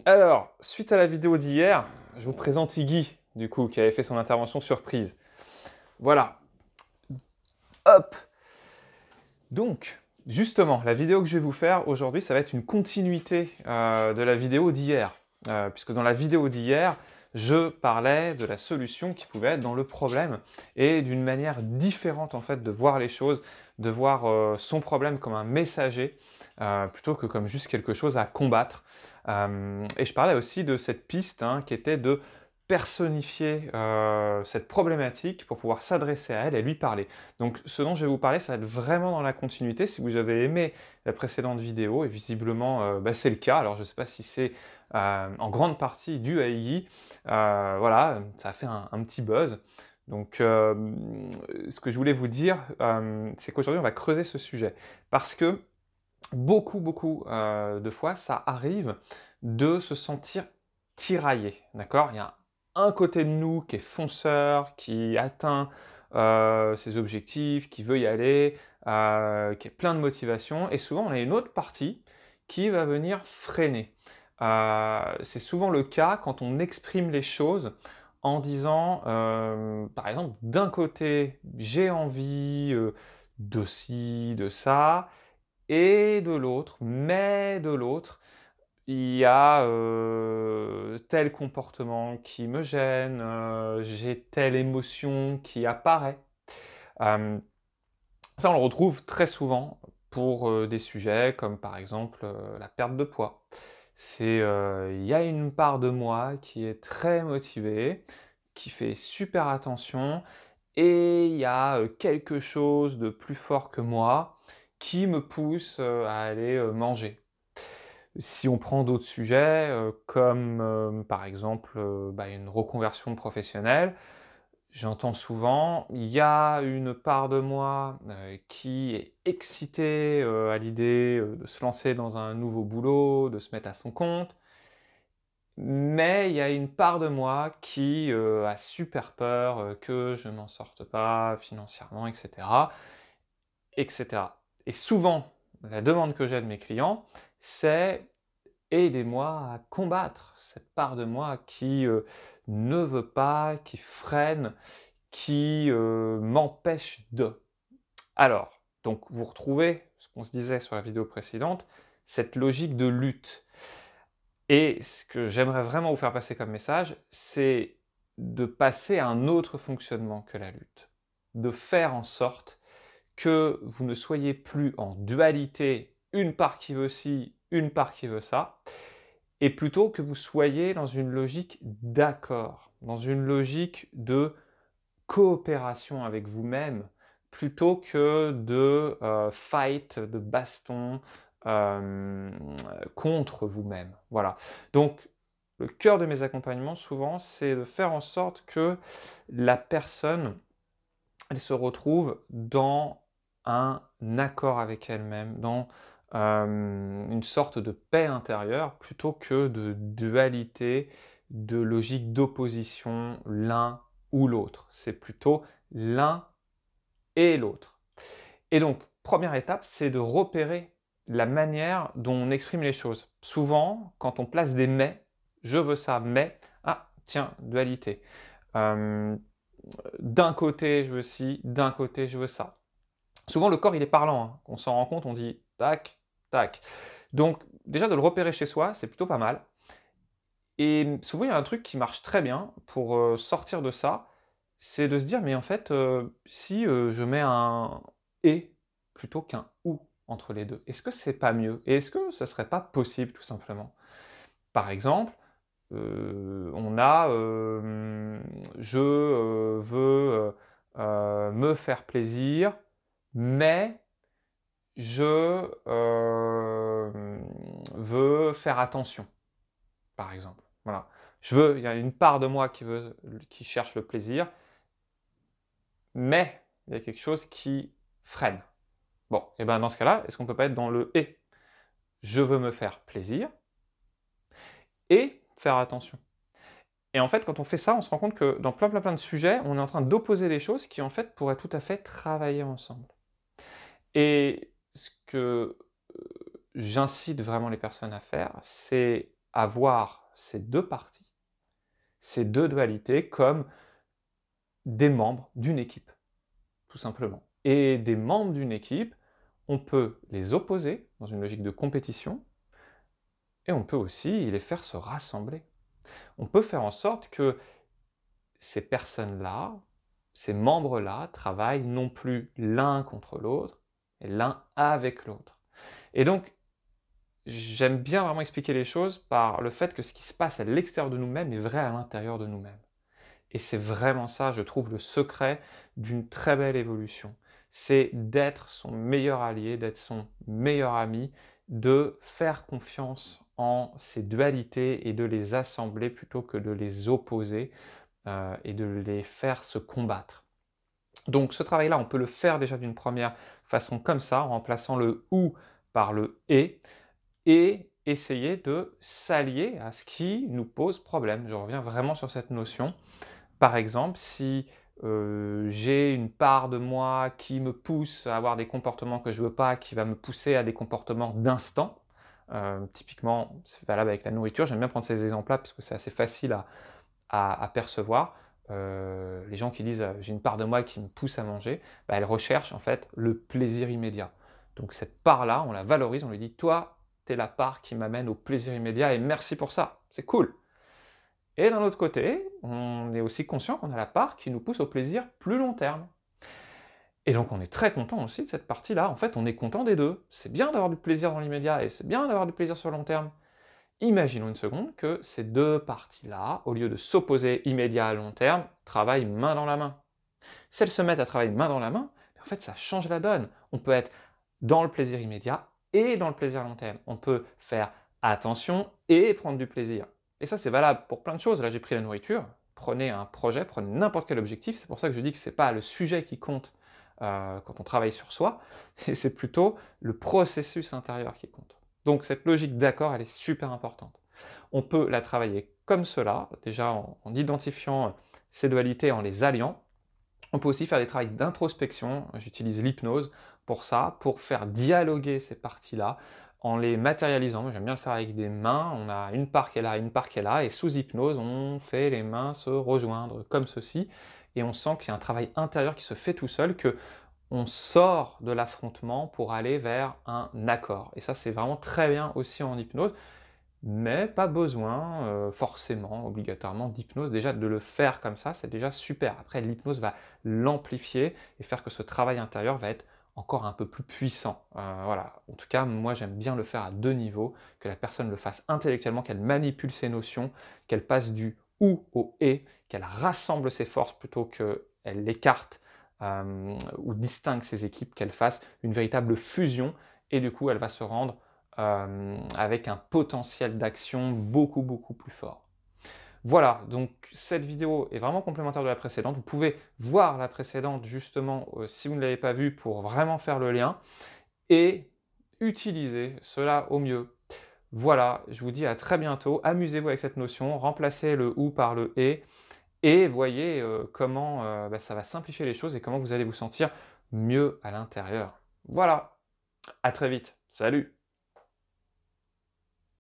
Alors, suite à la vidéo d'hier, je vous présente Iggy, du coup, qui avait fait son intervention surprise. Voilà, hop. Donc, justement, la vidéo que je vais vous faire aujourd'hui, ça va être une continuité de la vidéo d'hier. Puisque dans la vidéo d'hier, je parlais de la solution qui pouvait être dans le problème et d'une manière différente en fait de voir les choses, de voir son problème comme un messager plutôt que comme juste quelque chose à combattre. Et je parlais aussi de cette piste qui était de personnifier cette problématique pour pouvoir s'adresser à elle et lui parler. Donc ce dont je vais vous parler, ça va être vraiment dans la continuité. Si vous avez aimé la précédente vidéo, et visiblement c'est le cas, alors je ne sais pas si c'est en grande partie dû à Iggy, voilà, ça a fait un petit buzz. Donc ce que je voulais vous dire, c'est qu'aujourd'hui on va creuser ce sujet. Parce que beaucoup de fois, ça arrive de se sentir tiraillé, d'accord? Il y a un côté de nous qui est fonceur, qui atteint ses objectifs, qui veut y aller, qui est plein de motivation, et souvent on a une autre partie qui va venir freiner. C'est souvent le cas quand on exprime les choses en disant, par exemple, d'un côté, j'ai envie de ci, de ça, et de l'autre, mais de l'autre, il y a tel comportement qui me gêne, j'ai telle émotion qui apparaît. Hem, Ça, on le retrouve très souvent pour des sujets comme par exemple la perte de poids. C'est il y a une part de moi qui est très motivée, qui fait super attention, et il y a quelque chose de plus fort que moi qui me pousse à aller manger. Si on prend d'autres sujets, comme par exemple une reconversion professionnelle, j'entends souvent, il y a une part de moi qui est excitée à l'idée de se lancer dans un nouveau boulot, de se mettre à son compte, mais il y a une part de moi qui a super peur que je m'en sorte pas financièrement, etc., etc. Et souvent, la demande que j'ai de mes clients, c'est: aidez-moi à combattre cette part de moi qui ne veut pas, qui freine, qui m'empêche de. Alors, donc vous retrouvez ce qu'on se disait sur la vidéo précédente, cette logique de lutte. Et ce que j'aimerais vraiment vous faire passer comme message, c'est de passer à un autre fonctionnement que la lutte. De faire en sorte que vous ne soyez plus en dualité, une part qui veut ci, une part qui veut ça, et plutôt que vous soyez dans une logique d'accord, dans une logique de coopération avec vous-même, plutôt que de fight, de baston euh, contre vous-même. Voilà. Donc, le cœur de mes accompagnements, souvent, c'est de faire en sorte que la personne, elle se retrouve dans un accord avec elle-même, dans une sorte de paix intérieure, plutôt que de dualité, de logique d'opposition, l'un ou l'autre. C'est plutôt l'un et l'autre. Et donc, première étape, c'est de repérer la manière dont on exprime les choses. Souvent, quand on place des mais, je veux ça, mais, ah, tiens, dualité. Euh, D'un côté, je veux ci, d'un côté, je veux ça. Souvent, le corps, il est parlant. On s'en rend compte, on dit tac, tac. Donc, déjà, de le repérer chez soi, c'est plutôt pas mal. Et souvent, il y a un truc qui marche très bien pour sortir de ça, c'est de se dire, mais en fait, si je mets un et plutôt qu'un ou entre les deux, est-ce que c'est pas mieux? Et est-ce que ça serait pas possible, tout simplement? Par exemple, on a je veux me faire plaisir, mais je veux faire attention, par exemple. Voilà. Il y a une part de moi qui cherche le plaisir, mais il y a quelque chose qui freine. Bon, et bien dans ce cas-là, est-ce qu'on peut pas être dans le et? Je veux me faire plaisir et faire attention. Et en fait, quand on fait ça, on se rend compte que dans plein de sujets, on est en train d'opposer des choses qui, en fait, pourraient tout à fait travailler ensemble. Et ce que j'incite vraiment les personnes à faire, c'est avoir ces deux parties, ces deux dualités comme des membres d'une équipe, tout simplement. Et des membres d'une équipe, on peut les opposer dans une logique de compétition, et on peut aussi les faire se rassembler. On peut faire en sorte que ces personnes-là, ces membres-là, travaillent non plus l'un contre l'autre, mais l'un avec l'autre. Et donc, j'aime bien vraiment expliquer les choses par le fait que ce qui se passe à l'extérieur de nous-mêmes est vrai à l'intérieur de nous-mêmes. Et c'est vraiment ça, je trouve, le secret d'une très belle évolution. C'est d'être son meilleur allié, d'être son meilleur ami, de faire confiance en ces dualités et de les assembler plutôt que de les opposer et de les faire se combattre. Donc ce travail-là, on peut le faire déjà d'une première façon comme ça, en remplaçant le « ou » par le « et essayer de s'allier à ce qui nous pose problème. Je reviens vraiment sur cette notion. Par exemple, si j'ai une part de moi qui me pousse à avoir des comportements que je ne veux pas, qui va me pousser à des comportements d'instant, typiquement, c'est valable avec la nourriture, j'aime bien prendre ces exemples-là parce que c'est assez facile à percevoir. Les gens qui disent j'ai une part de moi qui me pousse à manger, bah, elles recherchent en fait le plaisir immédiat. Donc cette part-là, on la valorise, on lui dit toi, tu es la part qui m'amène au plaisir immédiat et merci pour ça, c'est cool. Et d'un autre côté, on est aussi conscient qu'on a la part qui nous pousse au plaisir plus long terme. Et donc on est très content aussi de cette partie-là. En fait, on est content des deux. C'est bien d'avoir du plaisir dans l'immédiat et c'est bien d'avoir du plaisir sur le long terme. Imaginons une seconde que ces deux parties-là, au lieu de s'opposer immédiat à long terme, travaillent main dans la main. Si elles se mettent à travailler main dans la main, en fait ça change la donne. On peut être dans le plaisir immédiat et dans le plaisir à long terme. On peut faire attention et prendre du plaisir. Et ça c'est valable pour plein de choses. Là j'ai pris la nourriture, prenez un projet, prenez n'importe quel objectif, c'est pour ça que je dis que ce n'est pas le sujet qui compte quand on travaille sur soi, et c'est plutôt le processus intérieur qui compte. Donc cette logique d'accord, elle est super importante. On peut la travailler comme cela, déjà en identifiant ces dualités, en les alliant. On peut aussi faire des travaux d'introspection, j'utilise l'hypnose pour ça, pour faire dialoguer ces parties-là, en les matérialisant. Moi j'aime bien le faire avec des mains, on a une part qui est là, une part qui est là, et sous hypnose, on fait les mains se rejoindre comme ceci, et on sent qu'il y a un travail intérieur qui se fait tout seul, que on sort de l'affrontement pour aller vers un accord. Et ça, c'est vraiment très bien aussi en hypnose, mais pas besoin forcément, obligatoirement, d'hypnose. Déjà, de le faire comme ça, c'est déjà super. Après, l'hypnose va l'amplifier et faire que ce travail intérieur va être encore un peu plus puissant. Voilà. En tout cas, moi, j'aime bien le faire à deux niveaux, que la personne le fasse intellectuellement, qu'elle manipule ses notions, qu'elle passe du « ou » au « et », qu'elle rassemble ses forces plutôt qu'elle l'écarte ou distingue ses équipes, qu'elle fasse une véritable fusion, et du coup, elle va se rendre avec un potentiel d'action beaucoup, beaucoup plus fort. Voilà, donc cette vidéo est vraiment complémentaire de la précédente. Vous pouvez voir la précédente, justement, si vous ne l'avez pas vue, pour vraiment faire le lien, et utiliser cela au mieux. Voilà, je vous dis à très bientôt. Amusez-vous avec cette notion, remplacez le « ou » par le « et voyez comment ça va simplifier les choses et comment vous allez vous sentir mieux à l'intérieur. Voilà, à très vite. Salut!